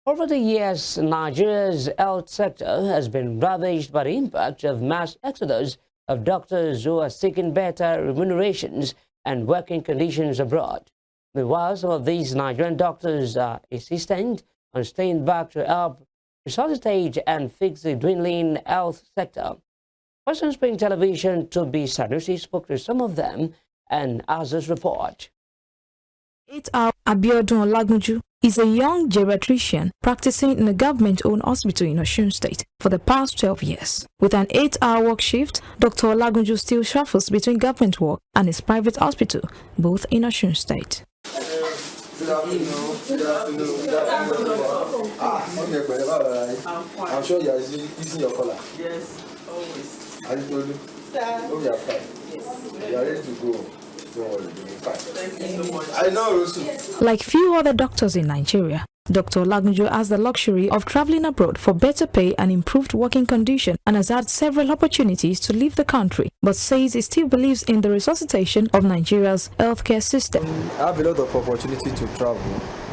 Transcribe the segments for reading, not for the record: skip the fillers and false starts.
Over the years, Nigeria's health sector has been ravaged by the impact of mass exodus of doctors who are seeking better remunerations and working conditions abroad. Meanwhile, some of these Nigerian doctors are insistent on staying back to help resuscitate and fix the dwindling health sector. Western Spring Television, Toby Sanusi, spoke to some of them and has this report. Abiodun Olagunju is a young geriatrician practicing in a government-owned hospital in Osun State for the past 12 years. With an 8-hour work shift, Dr. Olagunju still shuffles between government work and his private hospital, both in Osun State. Good afternoon. Good afternoon. Good afternoon. I'm sure you are using your collar. Yes, always. I told you. Oh, you are fine. Yes. You are ready to go. Don't worry, you'll be fine. Thank you so much. I know, Rosu. Like few other doctors in Nigeria, Dr. Olagunju has the luxury of traveling abroad for better pay and improved working conditions and has had several opportunities to leave the country, but says he still believes in the resuscitation of Nigeria's healthcare system. I have a lot of opportunity to travel,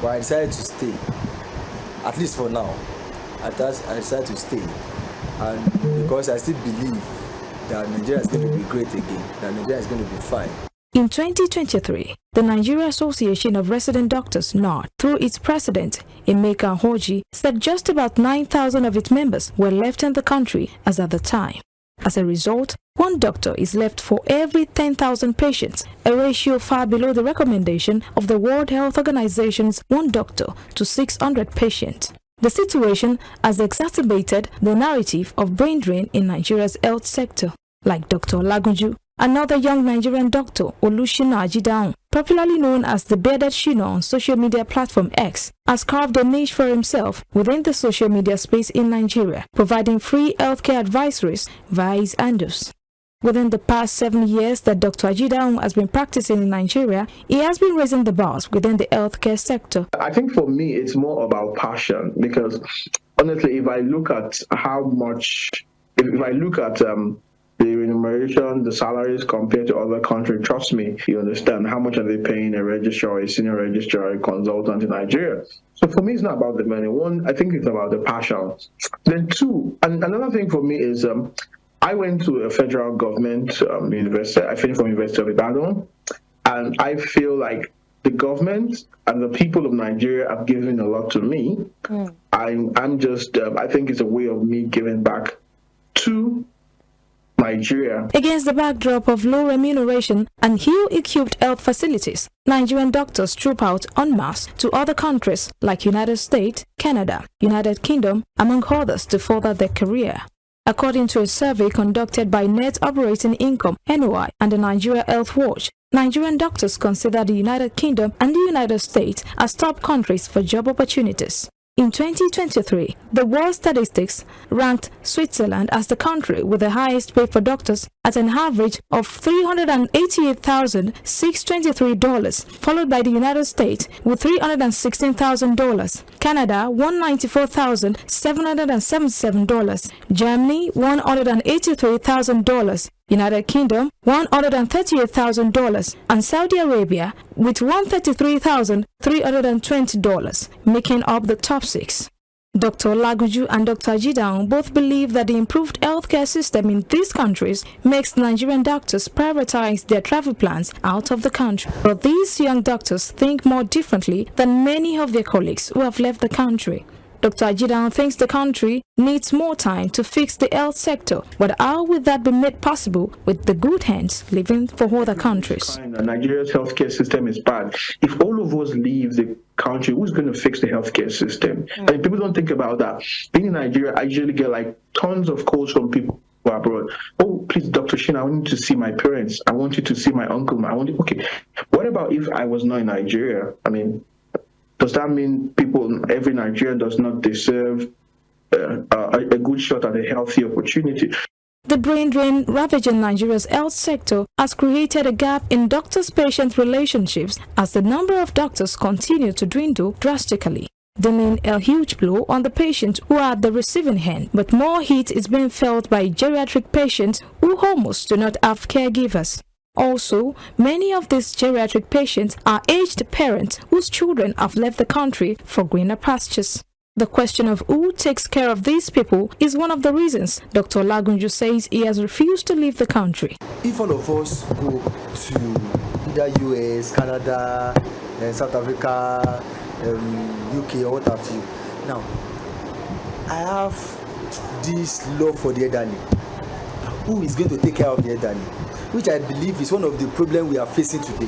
but I decided to stay, at least for now. I decided to stay, and because I still believe that Nigeria is going to be great again, that Nigeria is going to be fine. In 2023, the Nigeria Association of Resident Doctors, NARD, through its president, Emeka Hoji, said just about 9,000 of its members were left in the country as at the time. As a result, one doctor is left for every 10,000 patients, a ratio far below the recommendation of the World Health Organization's 1 doctor to 600 patients. The situation has exacerbated the narrative of brain drain in Nigeria's health sector. Like Dr. Olagunju, another young Nigerian doctor, Olushina Ajidaun, popularly known as the bearded Shina on social media platform X, has carved a niche for himself within the social media space in Nigeria, providing free healthcare advisories via his handles. Within the past 7 years that Dr. Ajidaun has been practicing in Nigeria, he has been raising the bars within the healthcare sector. I think for me, it's more about passion because honestly, if I look at how much, if I look at the remuneration, the salaries compared to other countries, trust me, you understand how much are they paying a registrar, a senior registrar, a consultant in Nigeria. So for me, it's not about the money. One, I think it's about the passion. Then two, and another thing for me is I went to a federal government university. I finished from University of Ibadan, and I feel like the government and the people of Nigeria have given a lot to me. I'm just, I think it's a way of me giving back to Nigeria. Against the backdrop of low remuneration and ill-equipped health facilities, Nigerian doctors troop out en masse to other countries like United States, Canada, United Kingdom, among others, to further their career. According to a survey conducted by Net Operating Income (NOI) and the Nigeria Health Watch, Nigerian doctors consider the United Kingdom and the United States as top countries for job opportunities. In 2023, the World Statistics ranked Switzerland as the country with the highest pay for doctors at an average of $388,623, followed by the United States with $316,000, Canada $194,777, Germany $183,000, United Kingdom $138,000, and Saudi Arabia with $133,320, making up the top 6. Dr. Olagunju and Dr. Ajidaun both believe that the improved healthcare system in these countries makes Nigerian doctors prioritize their travel plans out of the country. But these young doctors think more differently than many of their colleagues who have left the country. Dr. Ajidaun thinks the country needs more time to fix the health sector, but how will that be made possible with the good hands living for other countries? Nigeria's healthcare system is bad. If all of us leave the country, who's going to fix the healthcare system? And people don't think about that. Being in Nigeria, I usually get like tons of calls from people who are abroad. Oh, please, Dr. Shin, I want you to see my parents. I want you to see my uncle. Okay, what about if I was not in Nigeria? I mean, does that mean every Nigerian does not deserve a good shot at a healthy opportunity? The brain drain ravaging Nigeria's health sector has created a gap in doctors-patient relationships as the number of doctors continue to dwindle drastically, dealing a huge blow on the patients who are at the receiving end. But more heat is being felt by geriatric patients who almost do not have caregivers. Also, many of these geriatric patients are aged parents whose children have left the country for greener pastures. The question of who takes care of these people is one of the reasons Dr. Olagunju says he has refused to leave the country. If all of us go to either US, Canada, South Africa, UK, or what have you, now I have this love for the elderly. Who is going to take care of the elderly? Which I believe is one of the problems we are facing today.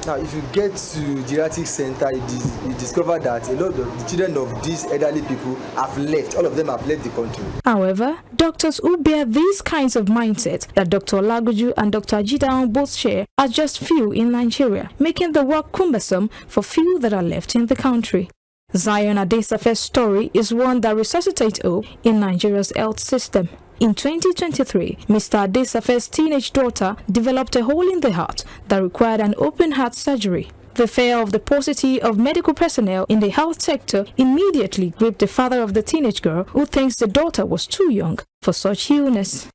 Now, if you get to geriatric center, you discover that a lot of the children of these elderly people have left. All of them have left the country. However, doctors who bear these kinds of mindset that Dr. Olagunju and Dr. Ajidaun both share are just few in Nigeria, making the work cumbersome for few that are left in the country. Zion Adesafe's story is one that resuscitates hope in Nigeria's health system. In 2023, Mr. Adesafe's teenage daughter developed a hole in the heart that required an open heart surgery. The fear of the paucity of medical personnel in the health sector immediately gripped the father of the teenage girl, who thinks the daughter was too young for such illness.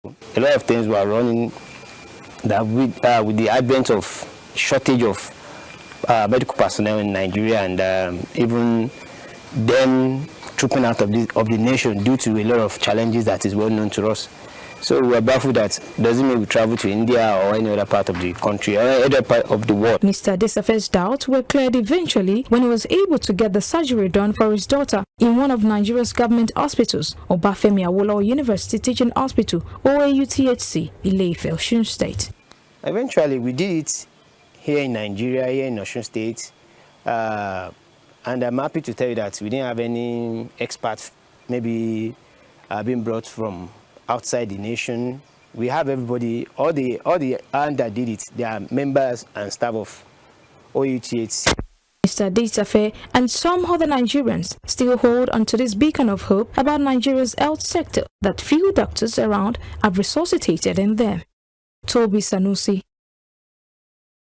A lot of things were running that with the advent of shortage of medical personnel in Nigeria, and even them trooping out of the nation due to a lot of challenges that is well known to us. So we are baffled that doesn't mean we travel to India or any other part of the country or any other part of the world. Mr. Adesafe's doubts were cleared eventually when he was able to get the surgery done for his daughter in one of Nigeria's government hospitals, Obafemi Awolowo University Teaching Hospital, OAUTHC, Ile-Ife, Osun State. Eventually we did it here in Nigeria, here in Osun State. And I'm happy to tell you that we didn't have any experts maybe being brought from outside the nation. We have everybody, all the hand that did it, they are members and staff of OUTHC. Mr. Adesafe and some other Nigerians still hold onto this beacon of hope about Nigeria's health sector that few doctors around have resuscitated in them. Toby Sanusi,